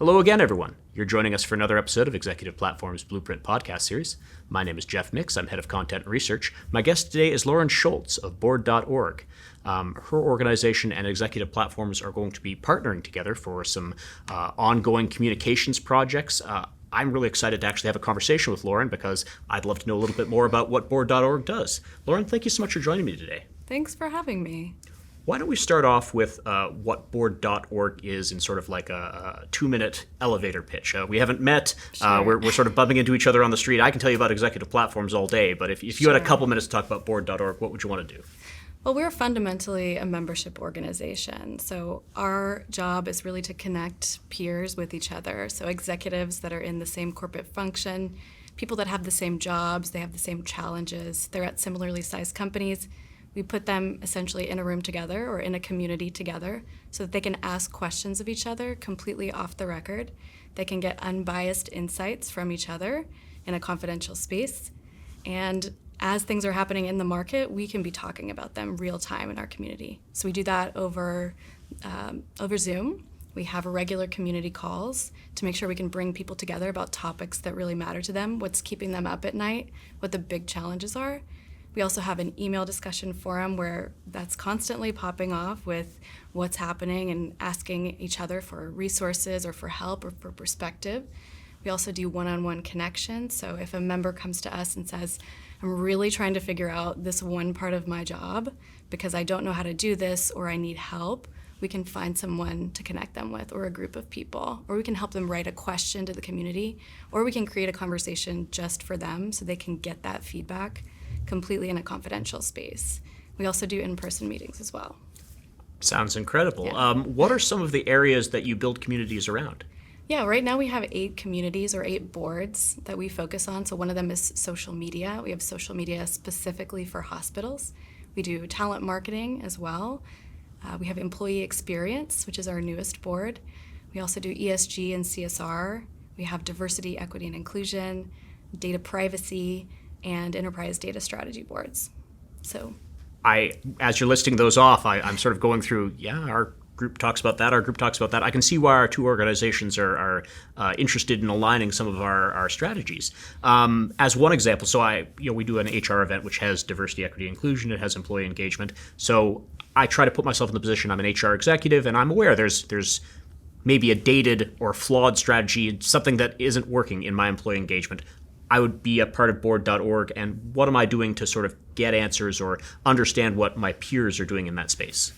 Hello again, everyone. You're joining us for another episode of Executive Platform's Blueprint podcast series. My name is Jeff Mix. I'm head of content and research. My guest today is Lauren Schultz of board.org. Her organization and Executive Platforms are going to be partnering together for some ongoing communications projects. I'm really excited to actually have a conversation with Lauren because I'd love to know a little bit more about what board.org does. Lauren, thank you so much for joining me today. Thanks for having me. Why don't we start off with what board.org is in sort of like a 2-minute elevator pitch. We haven't met. Sure. We're sort of bumping into each other on the street. I can tell you about executive platforms all day, but if you had a couple minutes to talk about board.org, what would you want to do? Well, we're fundamentally a membership organization. So our job is really to connect peers with each other. So executives that are in the same corporate function, people that have the same jobs, they have the same challenges, they're at similarly sized companies. We put them essentially in a room together or in a community together so that they can ask questions of each other completely off the record. They can get unbiased insights from each other in a confidential space. And as things are happening in the market, we can be talking about them real time in our community. So we do that over Zoom. We have regular community calls to make sure we can bring people together about topics that really matter to them, what's keeping them up at night, what the big challenges are. We also have an email discussion forum where that's constantly popping off with what's happening and asking each other for resources or for help or for perspective. We also do one-on-one connections. So if a member comes to us and says, I'm really trying to figure out this one part of my job because I don't know how to do this or I need help, we can find someone to connect them with or a group of people, or we can help them write a question to the community, or we can create a conversation just for them so they can get that feedback completely in a confidential space. We also do in-person meetings as well. Sounds incredible. Yeah. What are some of the areas that you build communities around? Yeah, right now we have 8 communities or 8 boards that we focus on. So one of them is social media. We have social media specifically for hospitals. We do talent marketing as well. We have employee experience, which is our newest board. We also do ESG and CSR. We have diversity, equity, and inclusion, data privacy, and enterprise data strategy boards. So, as you're listing those off, I'm sort of going through, our group talks about that, our group talks about that. I can see why our two organizations are interested in aligning some of our strategies. As one example, so we do an HR event which has diversity, equity, inclusion. It has employee engagement. So I try to put myself in the position, I'm an HR executive, and I'm aware there's maybe a dated or flawed strategy, something that isn't working in my employee engagement. I would be a part of board.org, and what am I doing to sort of get answers or understand what my peers are doing in that space?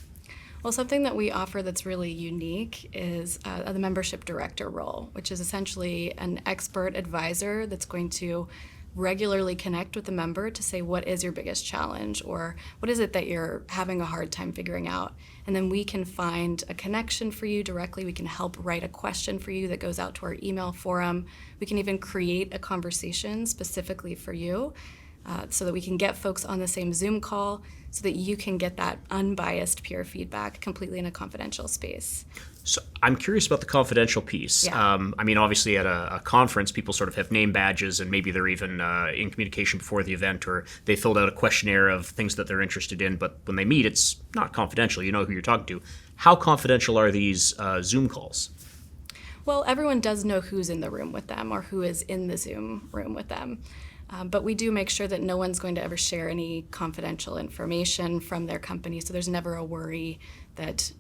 Well, something that we offer that's really unique is the membership director role, which is essentially an expert advisor that's going to regularly connect with the member to say, what is your biggest challenge, or what is it that you're having a hard time figuring out? And then we can find a connection for you directly. We can help write a question for you that goes out to our email forum. We can even create a conversation specifically for you so that we can get folks on the same Zoom call so that you can get that unbiased peer feedback completely in a confidential space. So I'm curious about the confidential piece. Yeah. Obviously at a conference, people sort of have name badges and maybe they're even in communication before the event, or they filled out a questionnaire of things that they're interested in, but when they meet, it's not confidential. You know who you're talking to. How confidential are these Zoom calls? Well, everyone does know who's in the room with them or who is in the Zoom room with them. But we do make sure that no one's going to ever share any confidential information from their company, so there's never a worry that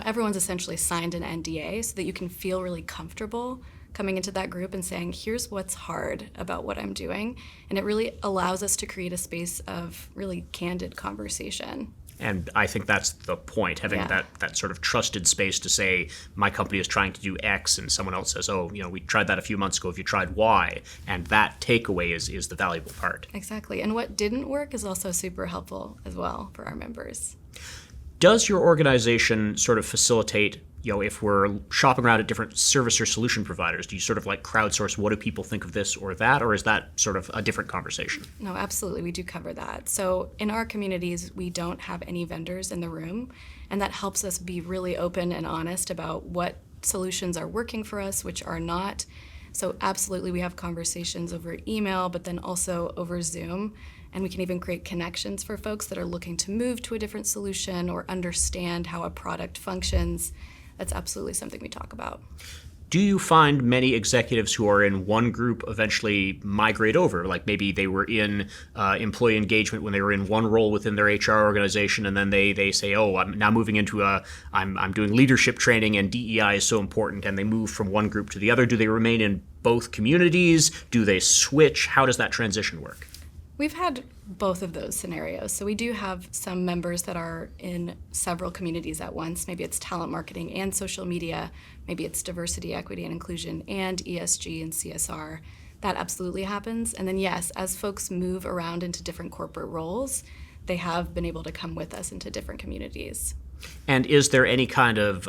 everyone's essentially signed an NDA so that you can feel really comfortable coming into that group and saying, here's what's hard about what I'm doing. And it really allows us to create a space of really candid conversation. And I think that's the point, having that sort of trusted space to say, my company is trying to do X, and someone else says, we tried that a few months ago, have you tried Y? And that takeaway is the valuable part. Exactly. And what didn't work is also super helpful as well for our members. Does your organization sort of facilitate, if we're shopping around at different service or solution providers, do you sort of like crowdsource, what do people think of this or that, or is that sort of a different conversation? No, absolutely, we do cover that. So in our communities, we don't have any vendors in the room, and that helps us be really open and honest about what solutions are working for us, which are not. So absolutely, we have conversations over email, but then also over Zoom. And we can even create connections for folks that are looking to move to a different solution or understand how a product functions. That's absolutely something we talk about. Do you find many executives who are in one group eventually migrate over? Like maybe they were in employee engagement when they were in one role within their HR organization, and then they say, oh, I'm now moving into I'm doing leadership training and DEI is so important, and they move from one group to the other. Do they remain in both communities? Do they switch? How does that transition work? We've had both of those scenarios. So we do have some members that are in several communities at once. Maybe it's talent marketing and social media. Maybe it's diversity, equity, and inclusion and ESG and CSR. That absolutely happens. And then yes, as folks move around into different corporate roles, they have been able to come with us into different communities. And is there any kind of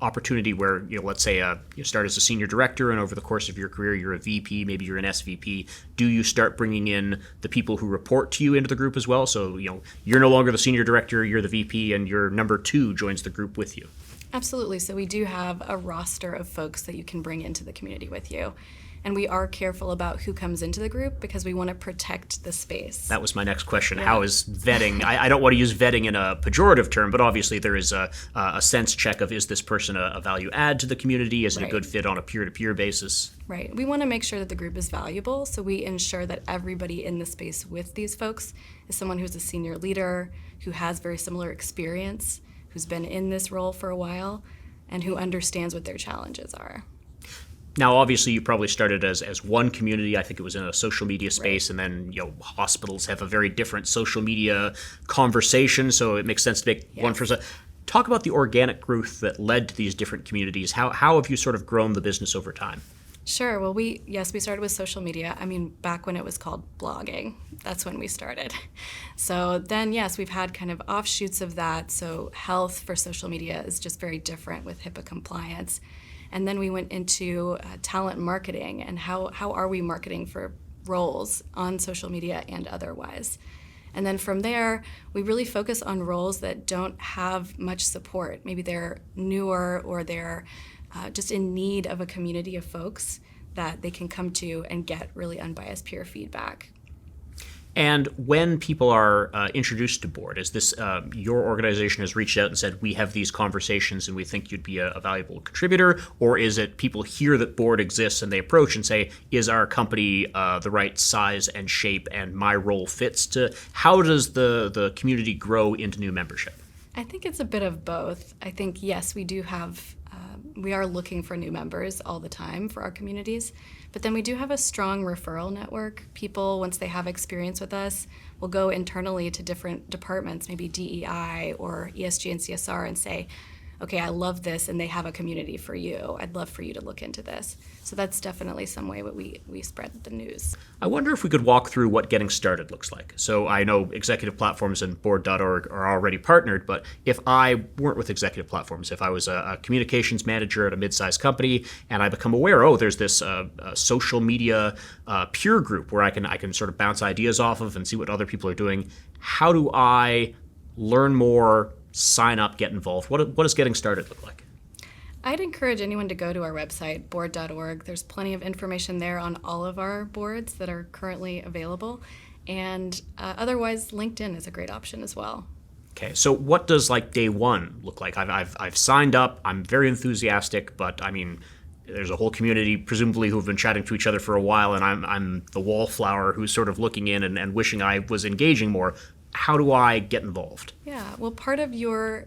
opportunity where, let's say you start as a senior director and over the course of your career you're a VP, maybe you're an SVP, do you start bringing in the people who report to you into the group as well? So, you're no longer the senior director, you're the VP, and your number 2 joins the group with you. Absolutely. So we do have a roster of folks that you can bring into the community with you. And we are careful about who comes into the group because we want to protect the space. That was my next question. Yeah. How is vetting? I don't want to use vetting in a pejorative term, but obviously there is a sense check of, is this person a value add to the community? Is it a good fit on a peer-to-peer basis? Right. We want to make sure that the group is valuable, so we ensure that everybody in the space with these folks is someone who's a senior leader, who has very similar experience, who's been in this role for a while, and who understands what their challenges are. Now, obviously, you probably started as one community. I think it was in a social media space, right. And then hospitals have a very different social media conversation, so it makes sense to make one for a. Talk about the organic growth that led to these different communities. How have you sort of grown the business over time? Sure. Well, we started with social media. I mean, back when it was called blogging, that's when we started. So then, yes, we've had kind of offshoots of that. So health for social media is just very different with HIPAA compliance. And then we went into talent marketing and how are we marketing for roles on social media and otherwise. And then from there, we really focus on roles that don't have much support. Maybe they're newer or they're just in need of a community of folks that they can come to and get really unbiased peer feedback. And when people are introduced to board, is this your organization has reached out and said, we have these conversations and we think you'd be a valuable contributor? Or is it people hear that board exists and they approach and say, is our company the right size and shape and my role fits to? How does the community grow into new membership? I think it's a bit of both. I think, yes, we do have, we are looking for new members all the time for our communities. But then we do have a strong referral network. People, once they have experience with us, will go internally to different departments, maybe DEI or ESG and CSR, and say, okay, I love this, and they have a community for you. I'd love for you to look into this. So that's definitely some way that we spread the news. I wonder if we could walk through what getting started looks like. So I know Executive Platforms and Board.org are already partnered, but if I weren't with Executive Platforms, if I was a communications manager at a mid-sized company and I become aware, there's this social media peer group where I can sort of bounce ideas off of and see what other people are doing, how do I learn more, sign up, get involved? What does getting started look like? I'd encourage anyone to go to our website, board.org. There's plenty of information there on all of our boards that are currently available. And otherwise, LinkedIn is a great option as well. Okay, so what does day one look like? I've signed up. I'm very enthusiastic, but I mean, there's a whole community, presumably, who've been chatting to each other for a while, and I'm the wallflower who's sort of looking in and wishing I was engaging more. How do I get involved? Yeah, well, part of you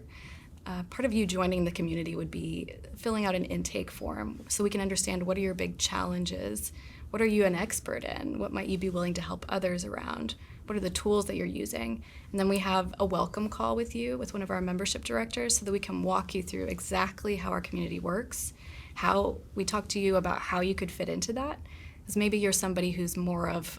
joining the community would be filling out an intake form so we can understand what are your big challenges, what are you an expert in, what might you be willing to help others around, what are the tools that you're using, and then we have a welcome call with you with one of our membership directors so that we can walk you through exactly how our community works, how we talk to you about how you could fit into that, because maybe you're somebody who's more of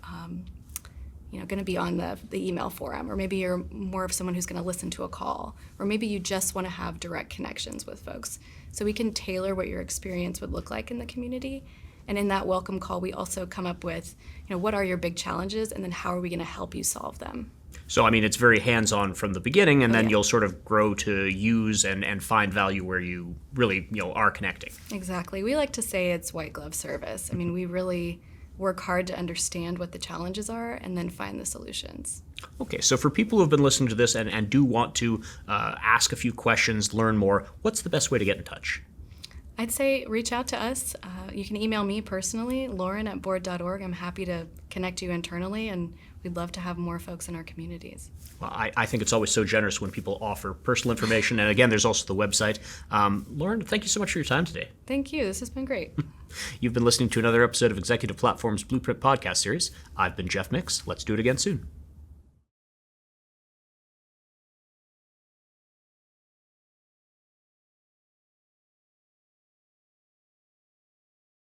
going to be on the email forum, or maybe you're more of someone who's going to listen to a call, or maybe you just want to have direct connections with folks. So we can tailor what your experience would look like in the community. And in that welcome call, we also come up with, what are your big challenges, and then how are we going to help you solve them? So, I mean, it's very hands-on from the beginning, and then you'll sort of grow to use and find value where you really, are connecting. Exactly. We like to say it's white glove service. I mean, we really work hard to understand what the challenges are and then find the solutions. Okay, so for people who have been listening to this and do want to ask a few questions, learn more, what's the best way to get in touch? I'd say reach out to us. You can email me personally, lauren@board.org. I'm happy to connect you internally, and we'd love to have more folks in our communities. Well, I think it's always so generous when people offer personal information. And again, there's also the website. Lauren, thank you so much for your time today. Thank you. This has been great. You've been listening to another episode of Executive Platform's Blueprint podcast series. I've been Jeff Mix. Let's do it again soon.